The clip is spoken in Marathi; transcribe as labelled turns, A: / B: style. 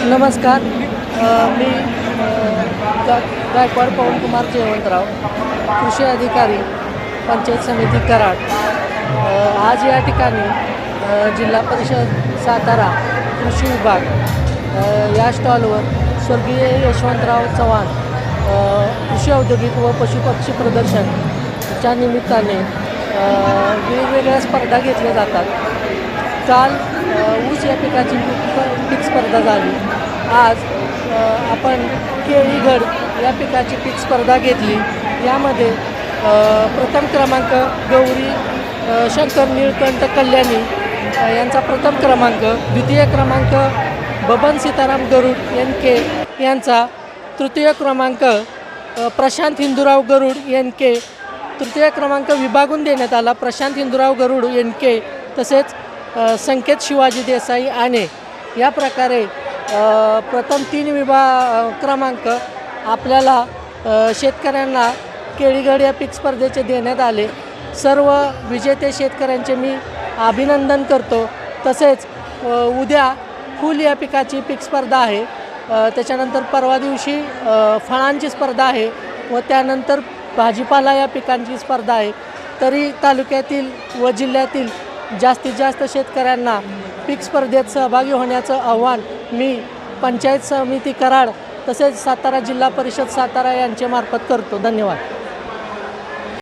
A: नमस्कार. मी गायकवाड पवनकुमार जयवंतराव, कृषी अधिकारी, पंचायत समिती कराड. आज या ठिकाणी जिल्हा परिषद सातारा कृषी विभाग या स्टॉलवर स्वर्गीय यशवंतराव चव्हाण कृषी औद्योगिक व पशुपक्षी प्रदर्शनच्या निमित्ताने वेगवेगळ्या स्पर्धा घेतल्या जातात. काल ऊस या पिकाची पीक स्पर्धा झाली. आज आपण केळीगड या पिकाची पीक स्पर्धा घेतली. यामध्ये प्रथम क्रमांक गौरी शंकर निळकंठ कल्याणी यांचा प्रथम क्रमांक, द्वितीय क्रमांक बबन सीताराम गरुड NK यांचा, तृतीय क्रमांक प्रशांत हिंदूराव गरुड NK, तृतीय क्रमांक विभागून देण्यात आला प्रशांत हिंदूराव गरुड NK, तसेच संकेत शिवाजी देसाई आणे. या प्रकारे प्रथम 3 क्रमांक आपल्याला शेतकऱ्यांना केळीगड या पीक स्पर्धेचे देण्यात आले. सर्व विजेते शेतकऱ्यांचे मी अभिनंदन करतो. तसेच उद्या फूल या पिकाची पीक स्पर्धा आहे. त्याच्यानंतर परवा दिवशी फळांची स्पर्धा आहे व त्यानंतर भाजीपाला या पिकांची स्पर्धा आहे. तरी तालुक्यातील व जिल्ह्यातील जास्तीत जास्त शेतकऱ्यांना पीक स्पर्धेत सहभागी होण्याचं आव्हान मी पंचायत समिती कराड तसेच सातारा जिल्हा परिषद सातारा यांच्या मार्फत करतो. धन्यवाद.